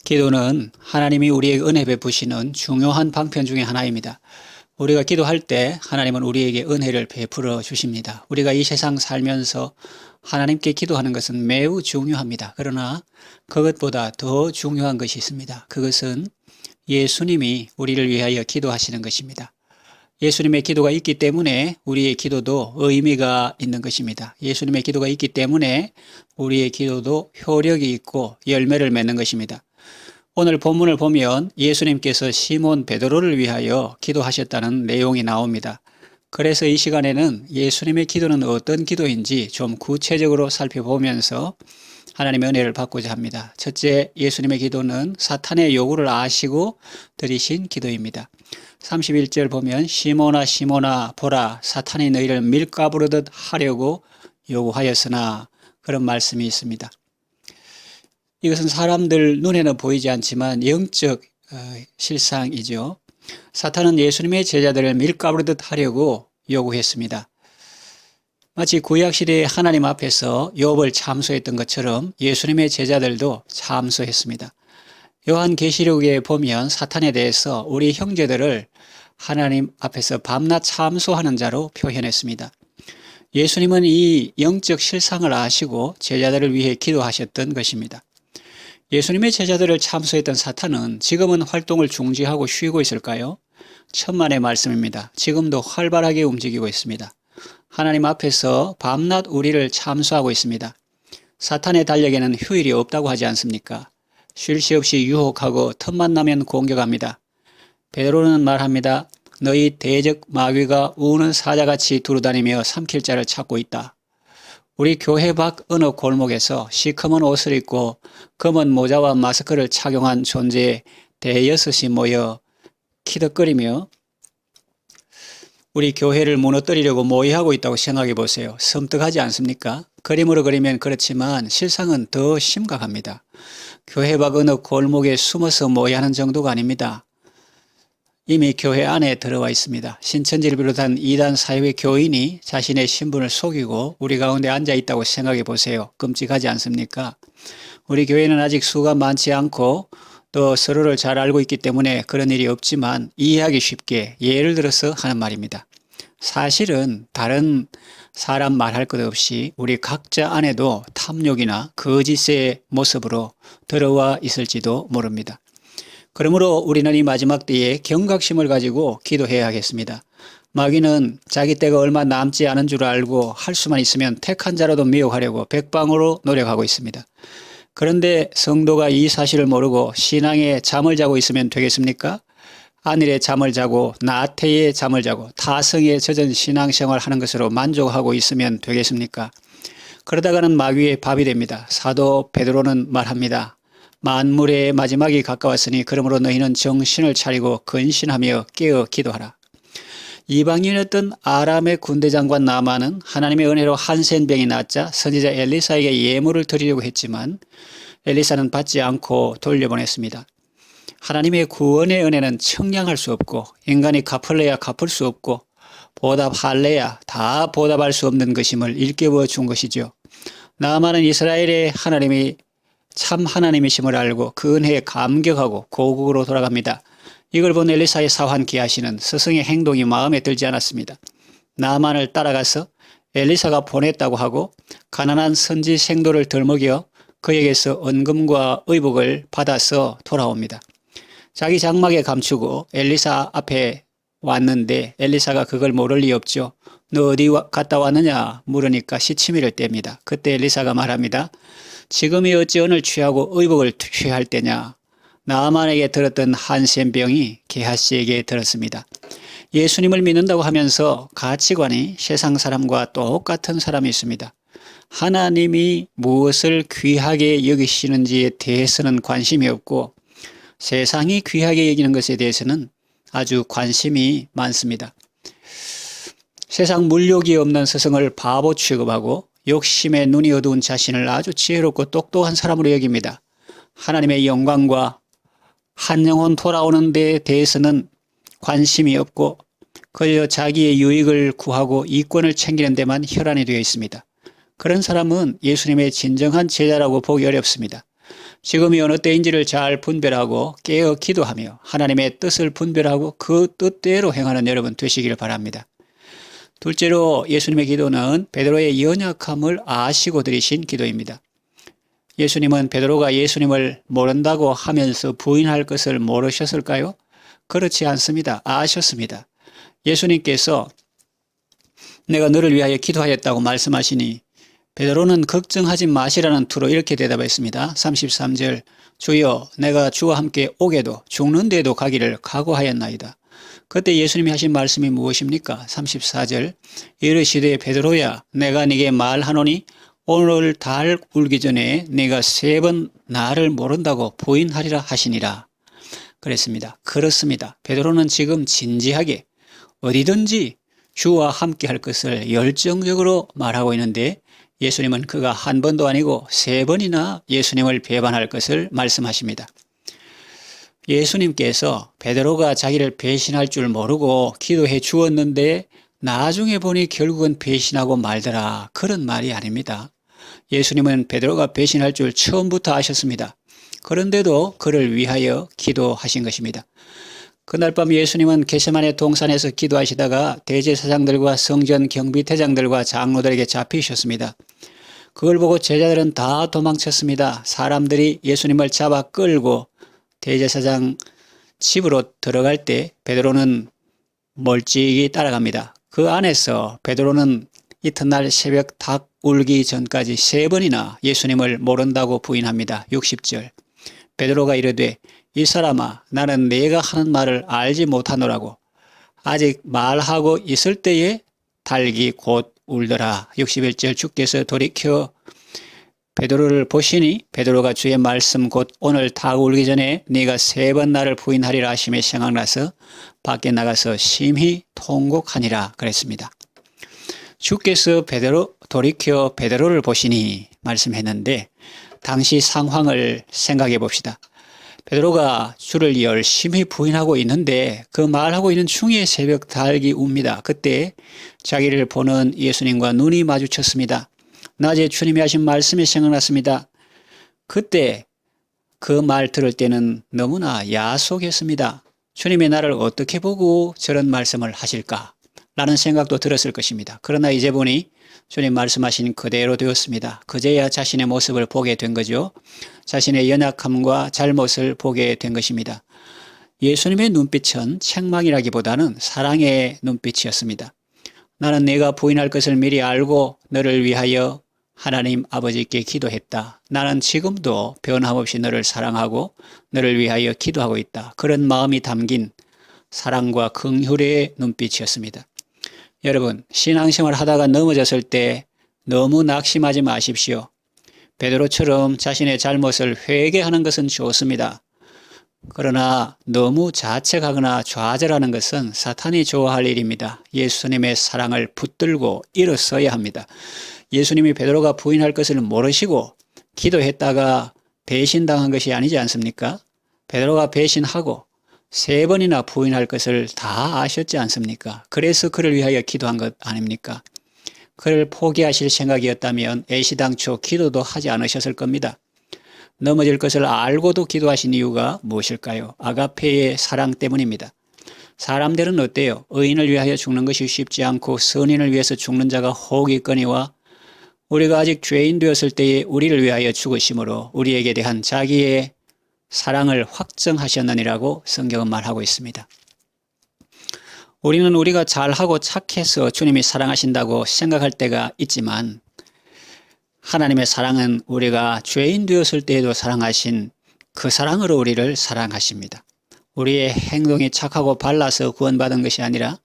기도는 하나님이 우리에게 은혜 베푸시는 중요한 방편 중에 하나입니다. 우리가 기도할 때 하나님은 우리에게 은혜를 베풀어 주십니다. 우리가 이 세상 살면서 하나님께 기도하는 것은 매우 중요합니다. 그러나 그것보다 더 중요한 것이 있습니다. 그것은 예수님이 우리를 위하여 기도하시는 것입니다. 예수님의 기도가 있기 때문에 우리의 기도도 의미가 있는 것입니다. 예수님의 기도가 있기 때문에 우리의 기도도 효력이 있고 열매를 맺는 것입니다. 오늘 본문을 보면 예수님께서 시몬 베드로를 위하여 기도하셨다는 내용이 나옵니다. 그래서 이 시간에는 예수님의 기도는 어떤 기도인지 좀 구체적으로 살펴보면서 하나님의 은혜를 받고자 합니다. 첫째, 예수님의 기도는 사탄의 요구를 아시고 드리신 기도입니다. 31절 보면 시몬아 시몬아 보라 사탄이 너희를 밀가부르듯 하려고 요구하였으나 그런 말씀이 있습니다. 이것은 사람들 눈에는 보이지 않지만 영적 실상이죠. 사탄은 예수님의 제자들을 밀가부르듯 하려고 요구했습니다. 마치 구약시대에 하나님 앞에서 욥을 참소했던 것처럼 예수님의 제자들도 참소했습니다. 요한계시록에 보면 사탄에 대해서 우리 형제들을 하나님 앞에서 밤낮 참소하는 자로 표현했습니다. 예수님은 이 영적 실상을 아시고 제자들을 위해 기도하셨던 것입니다. 예수님의 제자들을 참소했던 사탄은 지금은 활동을 중지하고 쉬고 있을까요? 천만의 말씀입니다. 지금도 활발하게 움직이고 있습니다. 하나님 앞에서 밤낮 우리를 참소하고 있습니다. 사탄의 달력에는 휴일이 없다고 하지 않습니까? 쉴 새 없이 유혹하고 틈만 나면 공격합니다. 베드로는 말합니다. 너희 대적 마귀가 우는 사자같이 두루다니며 삼킬 자를 찾고 있다. 우리 교회 밖 어느 골목에서 시커먼 옷을 입고 검은 모자와 마스크를 착용한 존재의 대여섯이 모여 키득거리며 우리 교회를 무너뜨리려고 모의하고 있다고 생각해 보세요. 섬뜩하지 않습니까? 그림으로 그리면 그렇지만 실상은 더 심각합니다. 교회 밖 어느 골목에 숨어서 모의하는 정도가 아닙니다. 이미 교회 안에 들어와 있습니다. 신천지를 비롯한 이단 사회 교인이 자신의 신분을 속이고 우리 가운데 앉아 있다고 생각해 보세요. 끔찍하지 않습니까? 우리 교회는 아직 수가 많지 않고 또 서로를 잘 알고 있기 때문에 그런 일이 없지만 이해하기 쉽게 예를 들어서 하는 말입니다. 사실은 다른 사람 말할 것 없이 우리 각자 안에도 탐욕이나 거짓의 모습으로 들어와 있을지도 모릅니다. 그러므로 우리는 이 마지막 때에 경각심을 가지고 기도해야 하겠습니다. 마귀는 자기 때가 얼마 남지 않은 줄 알고 할 수만 있으면 택한 자라도 미혹하려고 백방으로 노력하고 있습니다. 그런데 성도가 이 사실을 모르고 신앙에 잠을 자고 있으면 되겠습니까? 안일에 잠을 자고 나태에 잠을 자고 타성에 젖은 신앙생활 하는 것으로 만족하고 있으면 되겠습니까? 그러다가는 마귀의 밥이 됩니다. 사도 베드로는 말합니다. 만물의 마지막이 가까웠으니 그러므로 너희는 정신을 차리고 근신하며 깨어 기도하라. 이방인이었던 아람의 군대장관 나아만은 하나님의 은혜로 한센병이 낫자 선지자 엘리사에게 예물을 드리려고 했지만 엘리사는 받지 않고 돌려보냈습니다. 하나님의 구원의 은혜는 청량할 수 없고 인간이 갚을래야 갚을 수 없고 보답할래야 다 보답할 수 없는 것임을 일깨워 준 것이죠. 나아만은 이스라엘의 하나님이 참 하나님이심을 알고 그 은혜에 감격하고 고국으로 돌아갑니다. 이걸 본 엘리사의 사환 기하시는 스승의 행동이 마음에 들지 않았습니다. 나아만을 따라가서 엘리사가 보냈다고 하고 가난한 선지 생도를 덜먹여 그에게서 은금과 의복을 받아서 돌아옵니다. 자기 장막에 감추고 엘리사 앞에 왔는데 엘리사가 그걸 모를 리 없죠. 너 어디 갔다 왔느냐 물으니까 시치미를 뗍니다. 그때 엘리사가 말합니다. 지금이 어찌 오늘 취하고 의복을 취할 때냐. 나아만에게 들었던 한센병이 게하시에게 들었습니다. 예수님을 믿는다고 하면서 가치관이 세상 사람과 똑같은 사람이 있습니다. 하나님이 무엇을 귀하게 여기시는지에 대해서는 관심이 없고 세상이 귀하게 여기는 것에 대해서는 아주 관심이 많습니다. 세상 물욕이 없는 스승을 바보 취급하고 욕심에 눈이 어두운 자신을 아주 지혜롭고 똑똑한 사람으로 여깁니다. 하나님의 영광과 한 영혼 돌아오는 데에 대해서는 관심이 없고 그저 자기의 유익을 구하고 이권을 챙기는 데만 혈안이 되어 있습니다. 그런 사람은 예수님의 진정한 제자라고 보기 어렵습니다. 지금이 어느 때인지를 잘 분별하고 깨어 기도하며 하나님의 뜻을 분별하고 그 뜻대로 행하는 여러분 되시길 바랍니다. 둘째로 예수님의 기도는 베드로의 연약함을 아시고 드리신 기도입니다. 예수님은 베드로가 예수님을 모른다고 하면서 부인할 것을 모르셨을까요? 그렇지 않습니다. 아셨습니다. 예수님께서 내가 너를 위하여 기도하였다고 말씀하시니 베드로는 걱정하지 마시라는 투로 이렇게 대답했습니다. 33절 주여 내가 주와 함께 오게도 죽는 데도 가기를 각오하였나이다. 그때 예수님이 하신 말씀이 무엇입니까? 34절 이르시되 베드로야 내가 네게 말하노니 오늘 달 울기 전에 네가 3번 나를 모른다고 부인하리라 하시니라. 그랬습니다. 그렇습니다. 베드로는 지금 진지하게 어디든지 주와 함께 할 것을 열정적으로 말하고 있는데 예수님은 그가 한 번도 아니고 3번이나 예수님을 배반할 것을 말씀하십니다. 예수님께서 베드로가 자기를 배신할 줄 모르고 기도해 주었는데 나중에 보니 결국은 배신하고 말더라. 그런 말이 아닙니다. 예수님은 베드로가 배신할 줄 처음부터 아셨습니다. 그런데도 그를 위하여 기도하신 것입니다. 그날 밤 예수님은 겟세마네 동산에서 기도하시다가 대제사장들과 성전 경비대장들과 장로들에게 잡히셨습니다. 그걸 보고 제자들은 다 도망쳤습니다. 사람들이 예수님을 잡아 끌고 대제사장 집으로 들어갈 때 베드로는 멀찍이 따라갑니다. 그 안에서 베드로는 이튿날 새벽 닭 울기 전까지 3번이나 예수님을 모른다고 부인합니다. 60절 베드로가 이르되 이 사람아 나는 네가 하는 말을 알지 못하노라고 아직 말하고 있을 때에 닭이 곧 울더라. 61절 주께서 돌이켜 베드로를 보시니 베드로가 주의 말씀 곧 오늘 닭 울기 전에 네가 3번 나를 부인하리라 하심에 생각나서 밖에 나가서 심히 통곡하니라 그랬습니다. 주께서 돌이켜 베드로를 보시니 말씀했는데 당시 상황을 생각해 봅시다. 베드로가 주를 열심히 부인하고 있는데 그 말하고 있는 중에 새벽 닭이 웁니다. 그때 자기를 보는 예수님과 눈이 마주쳤습니다. 낮에 주님이 하신 말씀이 생각났습니다. 그때 그 말 들을 때는 너무나 야속했습니다. 주님이 나를 어떻게 보고 저런 말씀을 하실까? 라는 생각도 들었을 것입니다. 그러나 이제 보니 주님 말씀하신 그대로 되었습니다. 그제야 자신의 모습을 보게 된 거죠. 자신의 연약함과 잘못을 보게 된 것입니다. 예수님의 눈빛은 책망이라기보다는 사랑의 눈빛이었습니다. 나는 네가 부인할 것을 미리 알고 너를 위하여 하나님 아버지께 기도했다. 나는 지금도 변함없이 너를 사랑하고 너를 위하여 기도하고 있다. 그런 마음이 담긴 사랑과 긍휼의 눈빛이었습니다. 여러분, 신앙생활 하다가 넘어졌을 때 너무 낙심하지 마십시오. 베드로처럼 자신의 잘못을 회개하는 것은 좋습니다. 그러나 너무 자책하거나 좌절하는 것은 사탄이 좋아할 일입니다. 예수님의 사랑을 붙들고 일어서야 합니다. 예수님이 베드로가 부인할 것을 모르시고 기도했다가 배신당한 것이 아니지 않습니까? 베드로가 배신하고 3번이나 부인할 것을 다 아셨지 않습니까? 그래서 그를 위하여 기도한 것 아닙니까? 그를 포기하실 생각이었다면 애시당초 기도도 하지 않으셨을 겁니다. 넘어질 것을 알고도 기도하신 이유가 무엇일까요? 아가페의 사랑 때문입니다. 사람들은 어때요? 의인을 위하여 죽는 것이 쉽지 않고 선인을 위해서 죽는 자가 혹이거니와 우리가 아직 죄인 되었을 때에 우리를 위하여 죽으심으로 우리에게 대한 자기의 사랑을 확정하셨느니라고 성경은 말하고 있습니다. 우리는 우리가 잘하고 착해서 주님이 사랑하신다고 생각할 때가 있지만 하나님의 사랑은 우리가 죄인 되었을 때에도 사랑하신 그 사랑으로 우리를 사랑하십니다. 우리의 행동이 착하고 발라서 구원받은 것이 아니라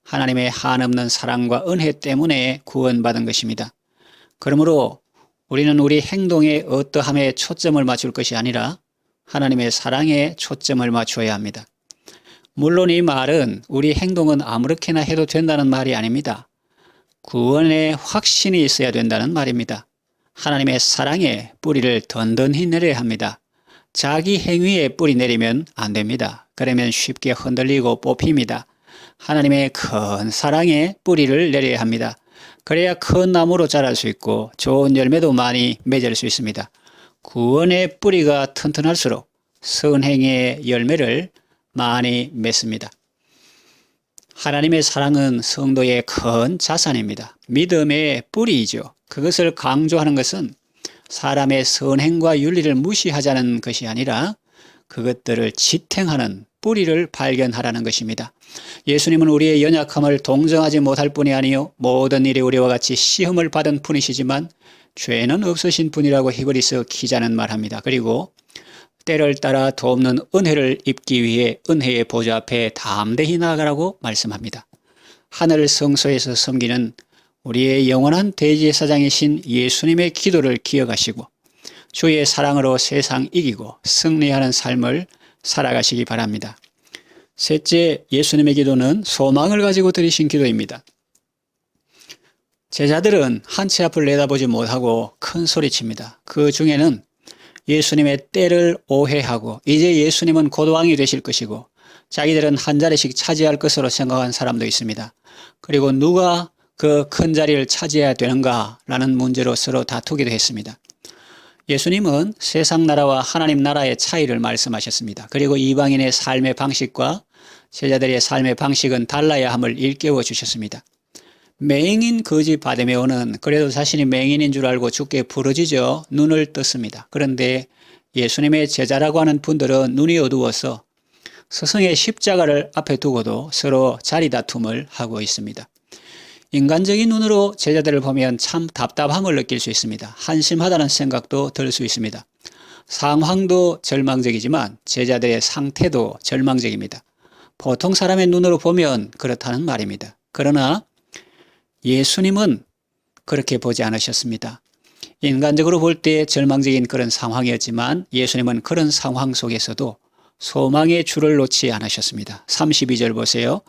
하나님의 한없는 사랑과 은혜 때문에 구원받은 것입니다. 그러므로 우리는 우리 행동의 어떠함에 초점을 맞출 것이 아니라 하나님의 사랑에 초점을 맞추어야 합니다. 물론 이 말은 우리 행동은 아무렇게나 해도 된다는 말이 아닙니다. 구원의 확신이 있어야 된다는 말입니다. 하나님의 사랑에 뿌리를 던던히 내려야 합니다. 자기 행위에 뿌리 내리면 안 됩니다. 그러면 쉽게 흔들리고 뽑힙니다. 하나님의 큰 사랑에 뿌리를 내려야 합니다. 그래야 큰 나무로 자랄 수 있고 좋은 열매도 많이 맺을 수 있습니다. 구원의 뿌리가 튼튼할수록 선행의 열매를 많이 맺습니다. 하나님의 사랑은 성도의 큰 자산입니다. 믿음의 뿌리이죠. 그것을 강조하는 것은 사람의 선행과 윤리를 무시하자는 것이 아니라 그것들을 지탱하는 뿌리를 발견하라는 것입니다. 예수님은 우리의 연약함을 동정하지 못할 뿐이 아니요 모든 일에 우리와 같이 시험을 받은 분이시지만 죄는 없으신 분이라고 히브리서 기자는 말합니다. 그리고 때를 따라 돕는 은혜를 입기 위해 은혜의 보좌 앞에 담대히 나아가라고 말씀합니다. 하늘 성소에서 섬기는 우리의 영원한 대제사장이신 예수님의 기도를 기억하시고 주의 사랑으로 세상 이기고 승리하는 삶을 살아가시기 바랍니다. 셋째, 예수님의 기도는 소망을 가지고 드리신 기도입니다. 제자들은 한 치 앞을 내다보지 못하고 큰 소리칩니다. 그 중에는 예수님의 때를 오해하고 이제 예수님은 곧 왕이 되실 것이고 자기들은 한 자리씩 차지할 것으로 생각한 사람도 있습니다. 그리고 누가 그 큰 자리를 차지해야 되는가라는 문제로 서로 다투기도 했습니다. 예수님은 세상 나라와 하나님 나라의 차이를 말씀하셨습니다. 그리고 이방인의 삶의 방식과 제자들의 삶의 방식은 달라야 함을 일깨워 주셨습니다. 맹인 거지 바데메오는 그래도 자신이 맹인인 줄 알고 주께 부르짖어 눈을 떴습니다. 그런데 예수님의 제자라고 하는 분들은 눈이 어두워서 스승의 십자가를 앞에 두고도 서로 자리 다툼을 하고 있습니다. 인간적인 눈으로 제자들을 보면 참 답답함을 느낄 수 있습니다. 한심하다는 생각도 들 수 있습니다. 상황도 절망적이지만 제자들의 상태도 절망적입니다. 보통 사람의 눈으로 보면 그렇다는 말입니다. 그러나 예수님은 그렇게 보지 않으셨습니다. 인간적으로 볼 때 절망적인 그런 상황이었지만 예수님은 그런 상황 속에서도 소망의 줄을 놓지 않으셨습니다. 32절 보세요.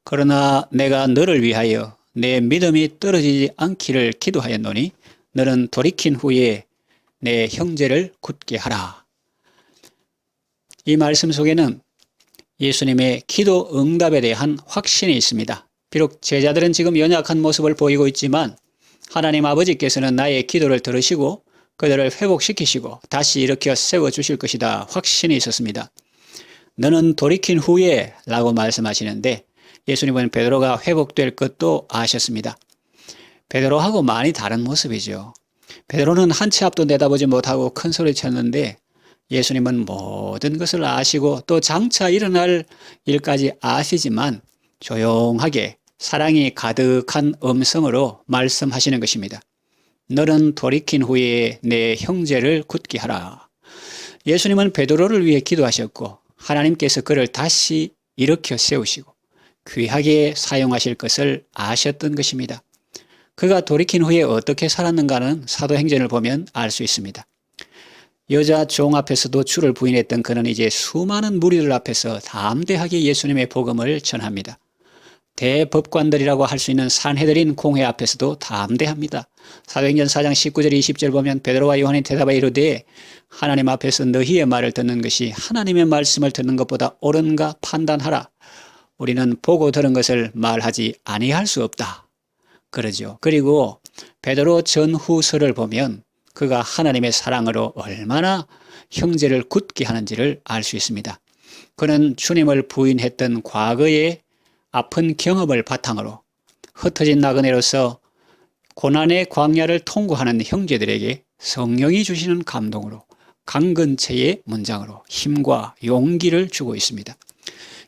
그러나 내가 너를 위하여 내 믿음이 떨어지지 않기를 기도하였노니 너는 돌이킨 후에 내 형제를 굳게 하라. 이 말씀 속에는 예수님의 기도 응답에 대한 확신이 있습니다. 비록 제자들은 지금 연약한 모습을 보이고 있지만 하나님 아버지께서는 나의 기도를 들으시고 그들을 회복시키시고 다시 일으켜 세워주실 것이다. 확신이 있었습니다. 너는 돌이킨 후에 라고 말씀하시는데 예수님은 베드로가 회복될 것도 아셨습니다. 베드로하고 많이 다른 모습이죠. 베드로는 한 치 앞도 내다보지 못하고 큰 소리 쳤는데 예수님은 모든 것을 아시고 또 장차 일어날 일까지 아시지만 조용하게 사랑이 가득한 음성으로 말씀하시는 것입니다. 너는 돌이킨 후에 내 형제를 굳게 하라. 예수님은 베드로를 위해 기도하셨고 하나님께서 그를 다시 일으켜 세우시고 귀하게 사용하실 것을 아셨던 것입니다. 그가 돌이킨 후에 어떻게 살았는가는 사도행전을 보면 알 수 있습니다. 여자 종 앞에서도 주를 부인했던 그는 이제 수많은 무리들 앞에서 담대하게 예수님의 복음을 전합니다. 대법관들이라고 할 수 있는 산헤드린 공회 앞에서도 담대합니다. 사도행전 4장 19절 20절 보면 베드로와 요한이 대답하여 이르되 하나님 앞에서 너희의 말을 듣는 것이 하나님의 말씀을 듣는 것보다 옳은가 판단하라. 우리는 보고 들은 것을 말하지 아니할 수 없다. 그러죠. 그리고 베드로 전후서를 보면 그가 하나님의 사랑으로 얼마나 형제를 굳게 하는지를 알 수 있습니다. 그는 주님을 부인했던 과거의 아픈 경험을 바탕으로 흩어진 나그네로서 고난의 광야를 통과하는 형제들에게 성령이 주시는 감동으로 강근체의 문장으로 힘과 용기를 주고 있습니다.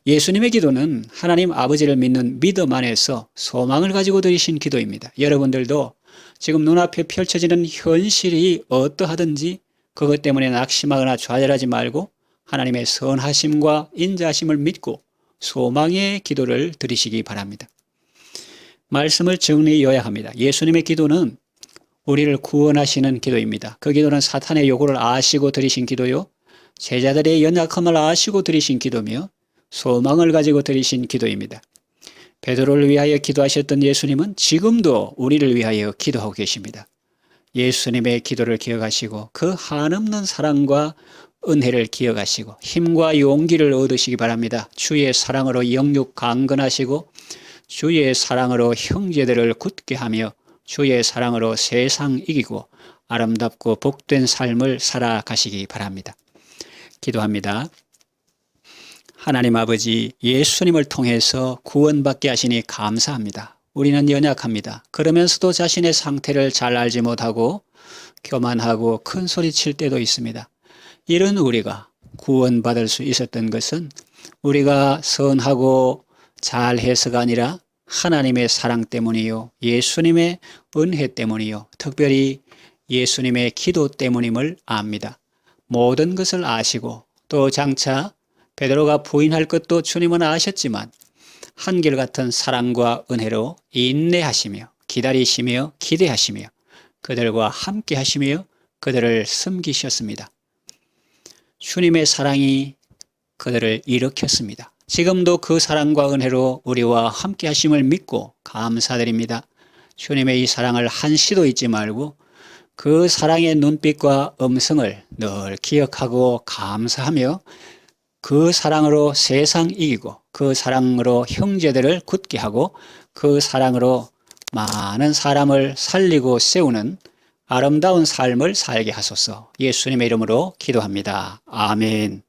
예수님의 기도는 하나님 아버지를 믿는 믿음 안에서 소망을 가지고 드리신 기도입니다. 여러분들도 지금 눈앞에 펼쳐지는 현실이 어떠하든지 그것 때문에 낙심하거나 좌절하지 말고 하나님의 선하심과 인자하심을 믿고 소망의 기도를 드리시기 바랍니다. 말씀을 정리해 요약합니다. 예수님의 기도는 우리를 구원하시는 기도입니다. 그 기도는 사탄의 요구를 아시고 드리신 기도요, 제자들의 연약함을 아시고 드리신 기도며 소망을 가지고 드리신 기도입니다. 베드로를 위하여 기도하셨던 예수님은 지금도 우리를 위하여 기도하고 계십니다. 예수님의 기도를 기억하시고 그 한없는 사랑과 은혜를 기억하시고 힘과 용기를 얻으시기 바랍니다. 주의 사랑으로 영육 강건하시고 주의 사랑으로 형제들을 굳게 하며 주의 사랑으로 세상 이기고 아름답고 복된 삶을 살아가시기 바랍니다. 기도합니다. 하나님 아버지, 예수님을 통해서 구원받게 하시니 감사합니다. 우리는 연약합니다. 그러면서도 자신의 상태를 잘 알지 못하고 교만하고 큰 소리 칠 때도 있습니다. 이런 우리가 구원받을 수 있었던 것은 우리가 선하고 잘해서가 아니라 하나님의 사랑 때문이요, 예수님의 은혜 때문이요, 특별히 예수님의 기도 때문임을 압니다. 모든 것을 아시고 또 장차 베드로가 부인할 것도 주님은 아셨지만 한결같은 사랑과 은혜로 인내하시며 기다리시며 기대하시며 그들과 함께 하시며 그들을 섬기셨습니다. 주님의 사랑이 그들을 일으켰습니다. 지금도 그 사랑과 은혜로 우리와 함께 하심을 믿고 감사드립니다. 주님의 이 사랑을 한시도 잊지 말고 그 사랑의 눈빛과 음성을 늘 기억하고 감사하며 그 사랑으로 세상 이기고 그 사랑으로 형제들을 굳게 하고 그 사랑으로 많은 사람을 살리고 세우는 아름다운 삶을 살게 하소서. 예수님의 이름으로 기도합니다. 아멘.